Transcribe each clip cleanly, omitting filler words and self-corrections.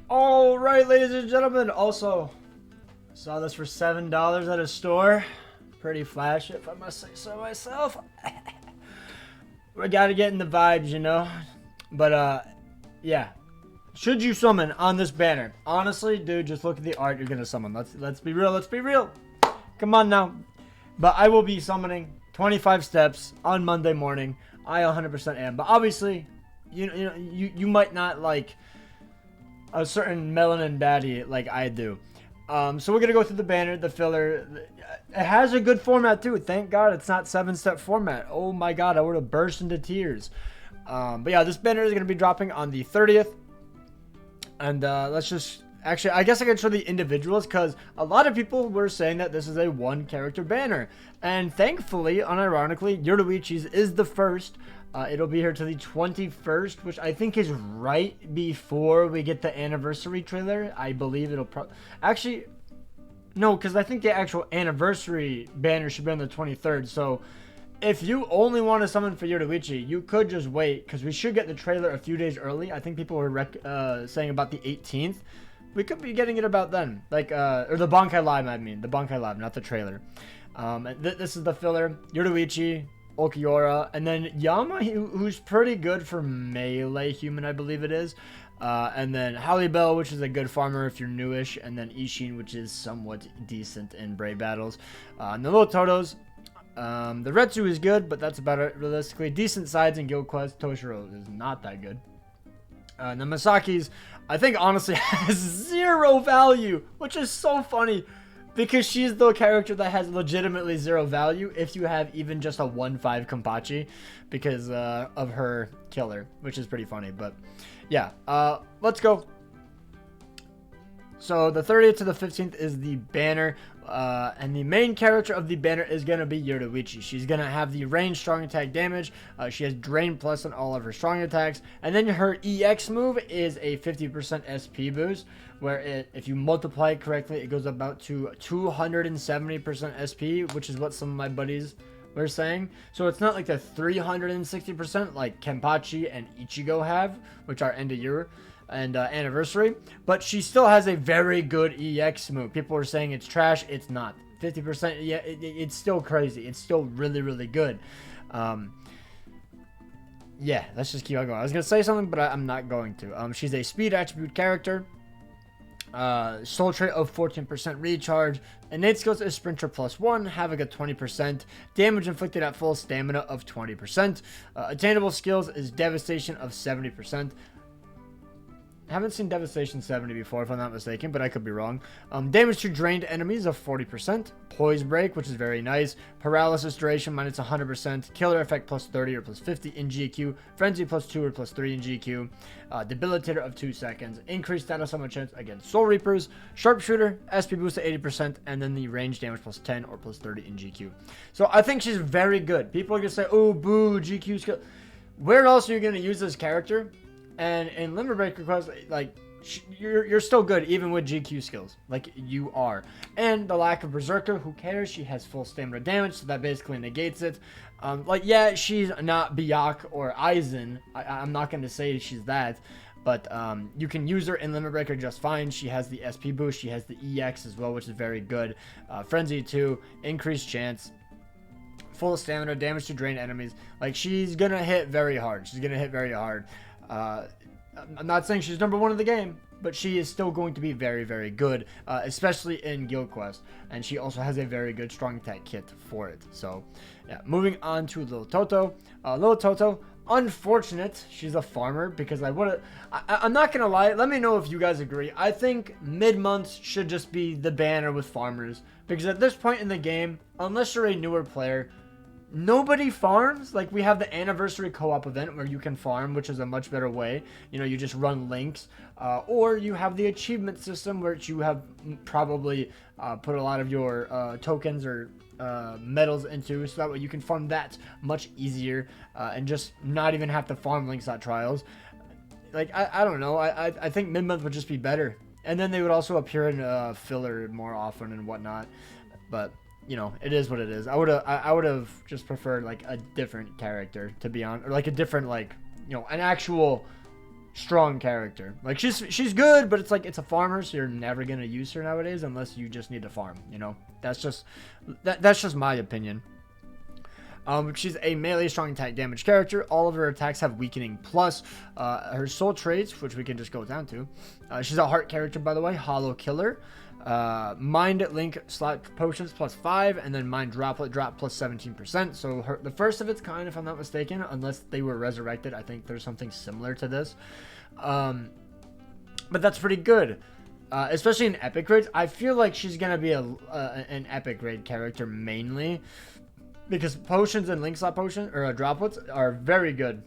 All right, ladies and gentlemen. Also, saw this for $7 at a store. Pretty flash, if I must say so myself. We gotta get in the vibes, you know. But yeah. Should you summon on this banner? Honestly, dude, just look at the art. You're gonna summon. Let's be real. Let's be real. Come on now. But I will be summoning 25 steps on Monday morning. I 100% am. But obviously, you might not like a certain melanin baddie like I do. So we're gonna go through the banner, the filler. It has a good format too. Thank God it's not 7-step format. Oh my God, I would have burst into tears. But yeah, this banner is gonna be dropping on the 30th. And let's just actually, I guess I can show the individuals because a lot of people were saying that this is a one-character banner, and thankfully, unironically, Yoruichi's is the first. It'll be here to the 21st, which I think is right before we get the anniversary trailer. I believe it'll actually, no, because I think the actual anniversary banner should be on the 23rd. So if you only want to summon for Yoruichi, you could just wait, because we should get the trailer a few days early. I think people were saying about the 18th. We could be getting it about then, like or the Bankai Live. I mean, the Bankai Live, not the trailer. This is the filler. Yoruichi, Okiora, and then Yama, who's pretty good for melee human, I believe it is. And then Halibel, which is a good farmer if you're newish, and then Ishin, which is somewhat decent in Brave battles. And the Liltottos, the Retsu is good, but that's about it realistically. Decent sides in Guild Quest. Toshiro is not that good. And the Masaki's, I think honestly has zero value, which is so funny. Because she's the character that has legitimately zero value if you have even just a 1-5 Kenpachi because of her killer, which is pretty funny. But yeah, let's go. So the 30th to the 15th is the banner, and the main character of the banner is going to be Yoruichi. She's going to have the range strong attack damage. She has Drain Plus on all of her strong attacks. And then her EX move is a 50% SP boost, where if you multiply it correctly, it goes about to 270% SP, which is what some of my buddies were saying. So it's not like the 360% like Kenpachi and Ichigo have, which are end of year and anniversary, but she still has a very good EX move. People are saying it's trash. It's not. 50%, yeah, it's still crazy. It's still really, really good. Yeah, let's just keep on going. I was going to say something, but I'm not going to. She's a speed attribute character. Soul trait of 14% recharge. Innate skills is Sprinter +1, Havoc at 20%, damage inflicted at full stamina of 20%. Attainable skills is Devastation of 70%. Haven't seen Devastation 70 before, if I'm not mistaken, but I could be wrong. Damage to drained enemies of 40%. Poise Break, which is very nice. Paralysis duration minus 100%. Killer effect plus 30 or plus 50 in GQ. Frenzy plus 2 or plus 3 in GQ. Debilitator of 2 seconds. Increased status summon chance against Soul Reapers. Sharpshooter, SP boost to 80%, and then the range damage plus 10 or plus 30 in GQ. So I think she's very good. People are going to say, oh, boo, GQ skill. Where else are you going to use this character? And in Limit Break request, like, you're still good even with GQ skills. Like, you are. And the lack of Berserker, who cares? She has full stamina damage, so that basically negates it. Like, yeah, she's not Byakuya or Aizen. I'm not going to say she's that. But you can use her in Limit Breaker just fine. She has the SP boost. She has the EX as well, which is very good. Frenzy 2, increased chance. Full stamina, damage to drain enemies. Like, she's going to hit very hard. She's going to hit very hard. I'm not saying she's number 1 in the game, but she is still going to be very, very good, especially in Guild Quest. And she also has a very good strong attack kit for it. So, yeah. Moving on to Liltotto. Liltotto, unfortunate. She's a farmer because I'm not going to lie. Let me know if you guys agree. I think mid-month should just be the banner with farmers. Because at this point in the game, unless you're a newer player, nobody farms. Like, we have the anniversary co-op event where you can farm, which is a much better way. You know, you just run links, or you have the achievement system, which you have probably put a lot of your tokens or medals into, so that way you can farm that much easier, and just not even have to farm links at trials. Like, I don't know. I think mid-month would just be better, and then they would also appear in filler more often and whatnot. But you know, it is what it is. I would have just preferred like a different character, to be honest, or like a different, like, you know, an actual strong character. Like she's good, but it's like it's a farmer, so you're never gonna use her nowadays unless you just need to farm. You know, that's just my opinion. She's a melee strong attack damage character. All of her attacks have weakening plus. Her soul traits, which we can just go down to. She's a heart character, by the way. Hollow killer. Mind link slot potions plus 5, and then mind droplet drop plus 17%. So the first of its kind, if I'm not mistaken, unless they were resurrected. I think there's something similar to this. But that's pretty good. Especially in epic grades. I feel like she's gonna be an epic grade character mainly, because potions and link slot potions or droplets are very good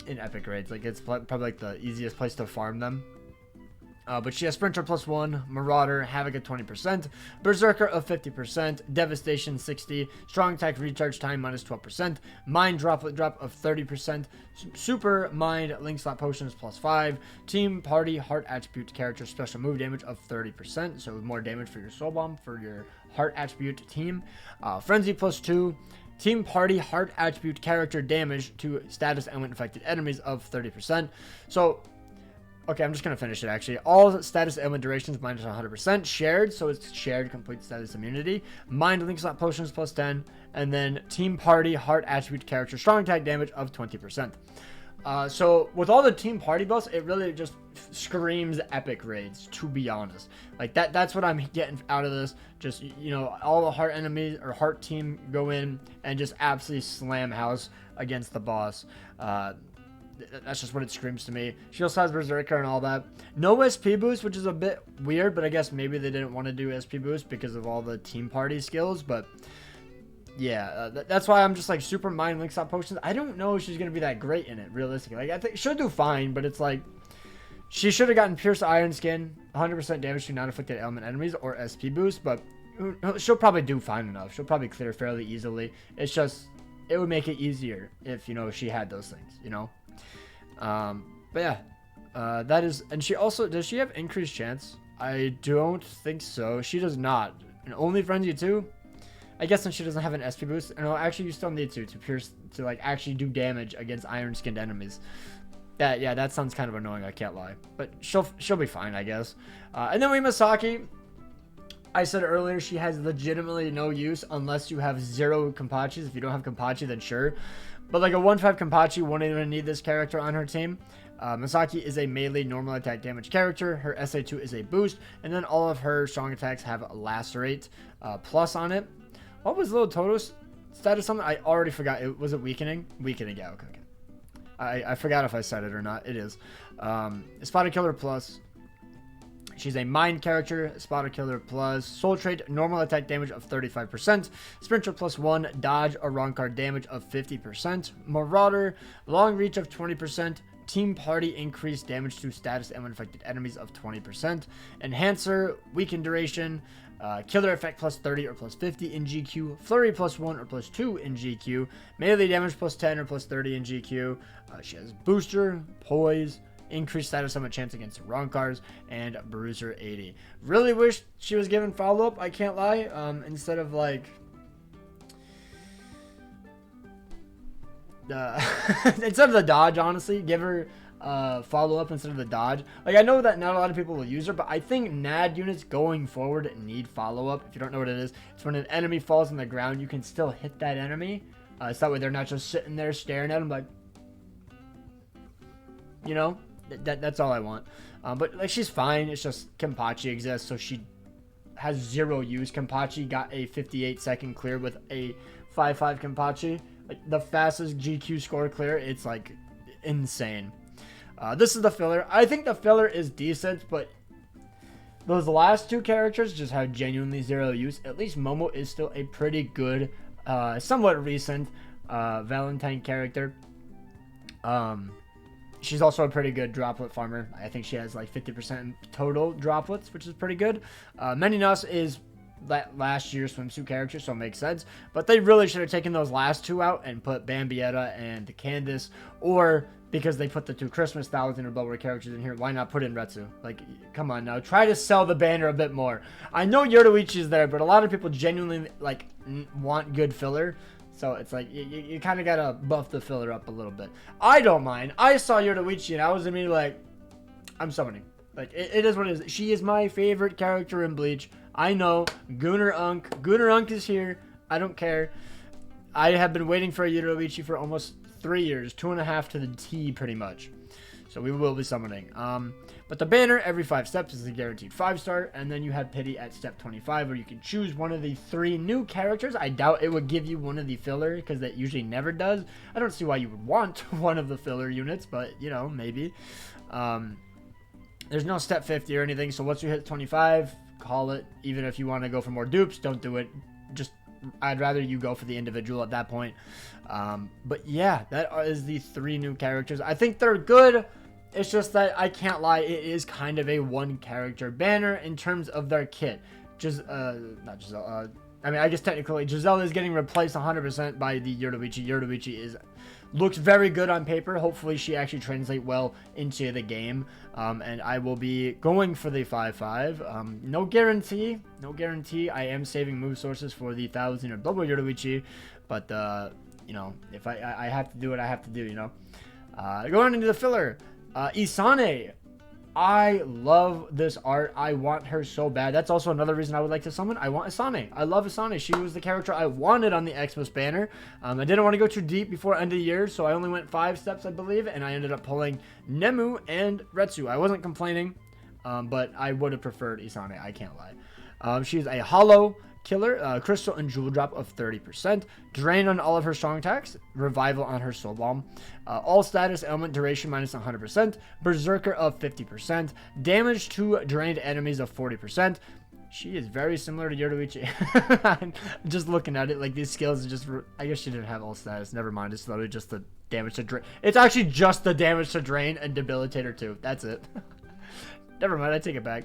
in epic grades. Like it's probably like the easiest place to farm them. But she has Sprinter plus 1, Marauder, Havoc at 20%, Berserker of 50%, Devastation 60, Strong Attack Recharge Time minus 12%, Mind Droplet Drop of 30%, Super Mind Link Slot Potions plus 5, Team Party Heart Attribute Character Special Move Damage of 30%, so more damage for your Soul Bomb for your Heart Attribute team, Frenzy plus 2, Team Party Heart Attribute Character Damage to Status Element Affected Enemies of 30%. So okay, I'm just going to finish it, actually. All status element durations minus 100%. Shared, so it's shared complete status immunity. Mind link slot potions plus 10. And then Team Party Heart Attribute Character Strong Attack Damage of 20%. So with all the Team Party buffs, it really just screams epic raids, to be honest. Like that's what I'm getting out of this. Just, you know, all the heart enemies or heart team go in and just absolutely slam house against the boss. That's just what it screams to me. She also has Berserker and all that. No SP boost, which is a bit weird, but I guess maybe they didn't want to do SP boost because of all the team party skills. But yeah, that's why I'm just like super mind link slot potions. I don't know if she's going to be that great in it, realistically. Like I think she'll do fine, but it's like she should have gotten Pierce Iron Skin, 100% damage to non-afflicted element enemies, or SP boost, but she'll probably do fine enough. She'll probably clear fairly easily. It's just, it would make it easier if, you know, she had those things, you know? But yeah, that is, and she also, does she have increased chance? I don't think so. She does not. And only Frenzy 2? I guess since she doesn't have an SP boost. No, actually you still need to pierce, to like actually do damage against iron skinned enemies. Yeah, that sounds kind of annoying, I can't lie. But she'll be fine, I guess. And then we have Masaki. I said earlier she has legitimately no use unless you have 0 Kenpachis. If you don't have Kenpachi, then sure. But like a 1-5 Kenpachi won't even need this character on her team. Masaki is a melee normal attack damage character. Her SA2 is a boost. And then all of her strong attacks have a Lacerate plus on it. What was Liltotto's status on it? I already forgot. Was it weakening? Weakening, yeah, okay. I forgot if I said it or not. It is. Spotted Killer plus. She's a mind character, Spotter Killer plus, Soul Trait, normal attack damage of 35%, Sprinter plus 1, dodge or wrong card damage of 50%, Marauder, long reach of 20%, Team Party increased damage to status and infected enemies of 20%, Enhancer, weakened duration, Killer effect plus 30 or plus 50 in GQ, Flurry plus 1 or plus 2 in GQ, melee damage plus 10 or plus 30 in GQ, she has Booster, Poise, increased status summon chance against the wrong cards, and Bruiser 80. Really wish she was given follow-up, I can't lie, instead of like instead of the dodge, honestly, give her follow-up instead of the dodge. Like, I know that not a lot of people will use her, but I think NAD units going forward need follow-up. If you don't know what it is, it's when an enemy falls on the ground, you can still hit that enemy, so that way they're not just sitting there staring at them like, you know. That's all I want. But like, she's fine. It's just Kenpachi exists, so she has 0 use. Kenpachi got a 58-second clear with a 5-5 Kenpachi. Like the fastest GQ score clear. It's like insane. This is the filler. I think the filler is decent, but those last 2 characters just have genuinely 0 use. At least Momo is still a pretty good, somewhat recent Valentine character. She's also a pretty good droplet farmer. I think she has like 50% total droplets, which is pretty good. Meninos is that last year's swimsuit character, so it makes sense. But they really should have taken those last 2 out and put Bambietta and Candace, or because they put the 2 Christmas 1000 or Bloodward characters in here, why not put in Retsu? Like, come on now, try to sell the banner a bit more. I know Yoruichi is there, but a lot of people genuinely like want good filler. So it's like you kind of gotta buff the filler up a little bit. I don't mind. I saw Yoruichi and I was immediately like, I'm summoning. Like it is what it is. She is my favorite character in Bleach. I know. Gunnar Unk is here. I don't care. I have been waiting for a Yoruichi for almost 3 years, 2.5 to the T pretty much. So we will be summoning. But the banner every 5 steps is a guaranteed 5-star, and then you have Pity at step 25, where you can choose one of the 3 new characters. I doubt it would give you one of the filler, because that usually never does. I don't see why you would want one of the filler units, but, you know, maybe. There's no step 50 or anything, so once you hit 25, call it. Even if you want to go for more dupes, don't do it. Just, I'd rather you go for the individual at that point. But yeah, that is the 3 new characters. I think they're good. It's just that I can't lie, it is kind of a 1-character banner in terms of their kit. Not Giselle. I mean, I guess technically Giselle is getting replaced 100% by the Yoruichi. Yoruichi looks very good on paper. Hopefully she actually translates well into the game. And I will be going for the 5-5. No guarantee. No guarantee. I am saving move sources for the 1000 or double Yoruichi. But, you know, if I have to do what I have to do, you know. Going into the filler. Isane. I love this art. I want her so bad. That's also another reason I would like to summon. I want Isane. I love Isane. She was the character I wanted on the Xmas banner. I didn't want to go too deep before end of the year, so I only went 5 steps, I believe, and I ended up pulling Nemu and Retsu. I wasn't complaining, but I would have preferred Isane. I can't lie. She's a hollow killer, crystal and jewel drop of 30%, drain on all of her strong attacks, revival on her soul bomb, all status element duration minus 100%, berserker of 50%, damage to drained enemies of 40%. She is very similar to Yoruichi. Just looking at it, like these skills are just, I guess she didn't have all status, never mind, it's literally just the damage to drain. It's actually just the damage to drain and debilitator 2, that's it. Never mind, I take it back.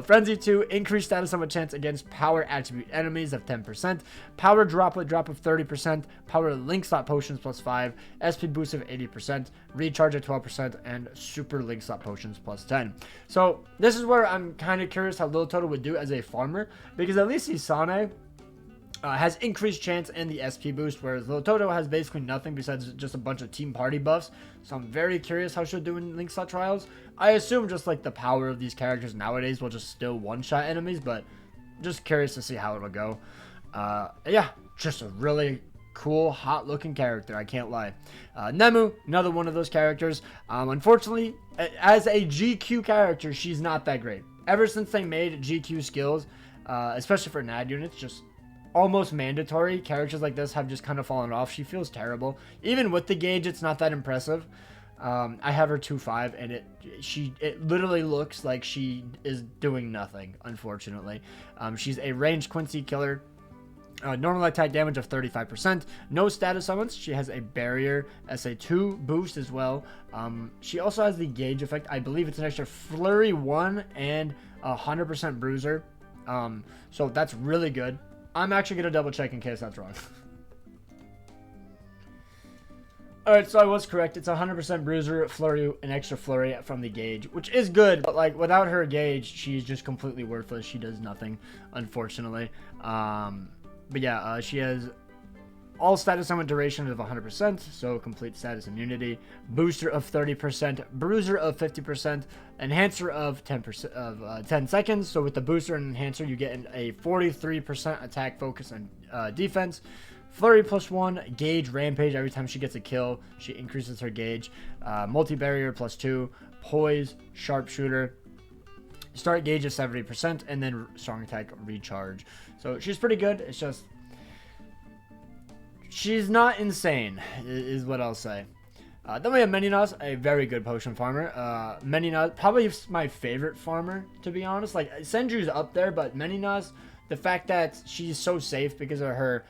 Frenzy 2, increased status summon chance against power attribute enemies of 10%, power droplet drop of 30%, power link slot potions plus 5, SP boost of 80%, recharge of 12%, and super link slot potions plus 10. So this is where I'm kind of curious how Liltotto would do as a farmer, because at least Isane has increased chance and the SP boost, whereas Liltotto has basically nothing besides just a bunch of team party buffs. So I'm very curious how she'll do in Link Slot Trials. I assume just like the power of these characters nowadays will just still one-shot enemies, but just curious to see how it'll go. Yeah, just a really cool, hot-looking character, I can't lie. Nemu, another one of those characters. Unfortunately, as a GQ character, she's not that great. Ever since they made GQ skills, especially for NAD units, just almost mandatory, characters like this have just kind of fallen off. She feels terrible. Even with the gauge, it's not that impressive. I have her 2-5, and it literally looks like she is doing nothing, unfortunately. She's a ranged Quincy killer. Normal attack damage of 35%. No status summons. She has a barrier SA2 boost as well. She also has the gauge effect. I believe it's an extra flurry 1 and 100% bruiser. So that's really good. I'm actually going to double check in case that's wrong. Alright, so I was correct. It's 100% bruiser, flurry, an extra flurry from the gauge, which is good, but like without her gauge, she's just completely worthless. She does nothing, unfortunately. But yeah, she has all status summon duration of 100%, so complete status immunity, booster of 30%, bruiser of 50%, enhancer of 10% of 10 seconds. So with the booster and enhancer, you get a 43% attack, focus, and defense. Flurry plus 1, gauge, rampage. Every time she gets a kill, she increases her gauge. Multi-barrier plus 2, poise, sharpshooter. Start gauge of 70%, and then strong attack, recharge. So she's pretty good. It's just she's not insane, is what I'll say. Then we have Meninas, a very good potion farmer. Meninas, probably my favorite farmer, to be honest. Like, Senju's up there, but Meninas, the fact that she's so safe because of her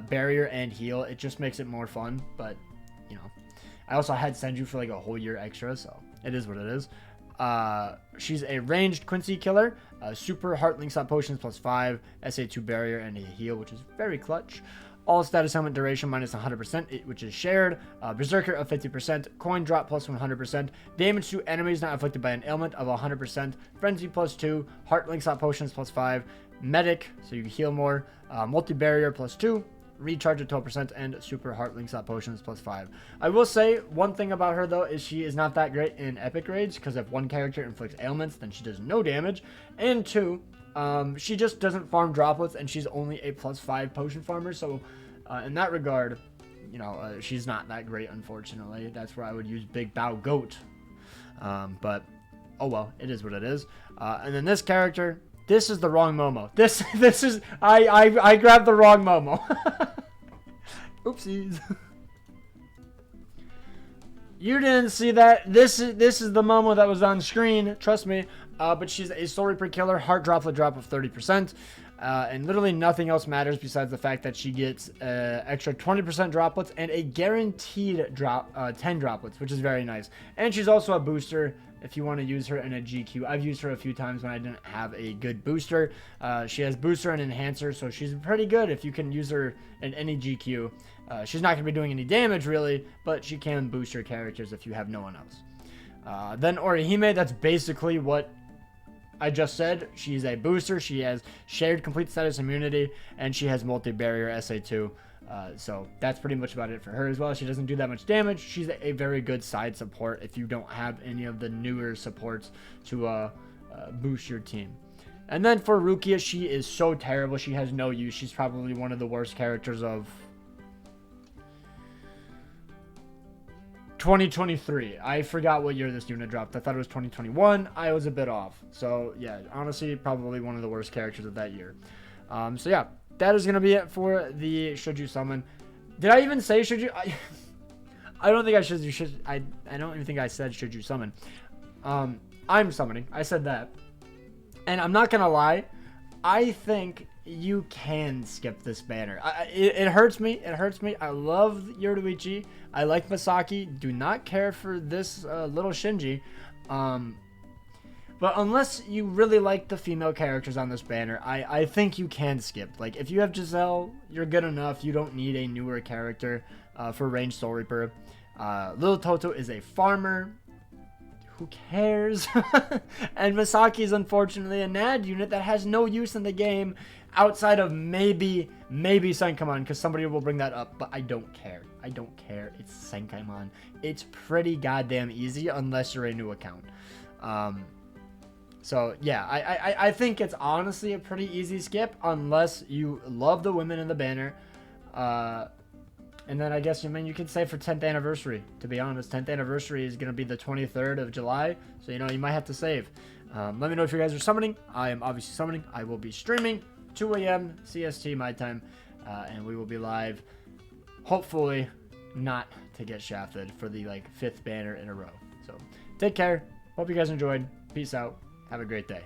barrier and heal, it just makes it more fun. But, you know, I also had Senju for like a whole year extra, so it is what it is. She's a ranged Quincy killer, super heart link slot potions plus 5, SA2 barrier, and a heal, which is very clutch. All status element duration minus 100%, which is shared. Berserker of 50%, coin drop plus 100%, damage to enemies not afflicted by an ailment of 100%, frenzy plus 2, heart link slot potions plus 5, medic, so you can heal more, multi-barrier plus 2, recharge at 12%, and super heart link slot potions +5. I will say one thing about her though is she is not that great in epic raids, because if one character inflicts ailments, then she does no damage, and 2, she just doesn't farm droplets, and she's only a +5 potion farmer. So in that regard, you know, she's not that great, unfortunately. That's where I would use Big Bow Goat. But oh well, it is what it is. And then this character, this is the wrong Momo. This is I grabbed the wrong Momo. Oopsies. You didn't see that. This is the Momo that was on screen. Trust me. But she's a Soul Reaper killer, heart droplet drop of 30%. And literally nothing else matters besides the fact that she gets extra 20% droplets and a guaranteed drop 10 droplets, which is very nice. And she's also a booster if you want to use her in a GQ. I've used her a few times when I didn't have a good booster. She has booster and enhancer, so she's pretty good if you can use her in any GQ. She's not going to be doing any damage really, but she can boost your characters if you have no one else. Then Orihime, that's basically what I just said. She's a booster. She has shared complete status immunity, and she has multi-barrier SA2. So that's pretty much about it for her as well. She doesn't do that much damage. She's a very good side support if you don't have any of the newer supports to boost your team. And then for Rukia, she is so terrible. She has no use. She's probably one of the worst characters of 2023. I forgot what year this unit dropped. I thought it was 2021. I was a bit off. So yeah, honestly, probably one of the worst characters of that year. So yeah, that is gonna be it for the Should You Summon. Did I even say Should You? I don't think I should. I don't even think I said Should You Summon. I'm summoning. I said that, and I'm not gonna lie. I think you can skip this banner. It hurts me. It hurts me. I love Yoruichi. I like Masaki. Do not care for this little Shinji. But unless you really like the female characters on this banner, I think you can skip. Like, if you have Giselle, you're good enough. You don't need a newer character for ranged Soul Reaper. Liltotto is a farmer. Who cares? And Masaki is unfortunately a NAD unit that has no use in the game outside of maybe Senkaimon, because somebody will bring that up, but I don't care. I don't care. It's Senkaimon. It's pretty goddamn easy unless you're a new account. So yeah, I think it's honestly a pretty easy skip unless you love the women in the banner. And then I guess, you could say for 10th anniversary, to be honest. 10th anniversary is going to be the 23rd of July. So, you might have to save. Let me know if you guys are summoning. I am obviously summoning. I will be streaming 2 a.m. CST my time. And we will be live, hopefully not to get shafted for the 5th banner in a row. So, take care. Hope you guys enjoyed. Peace out. Have a great day.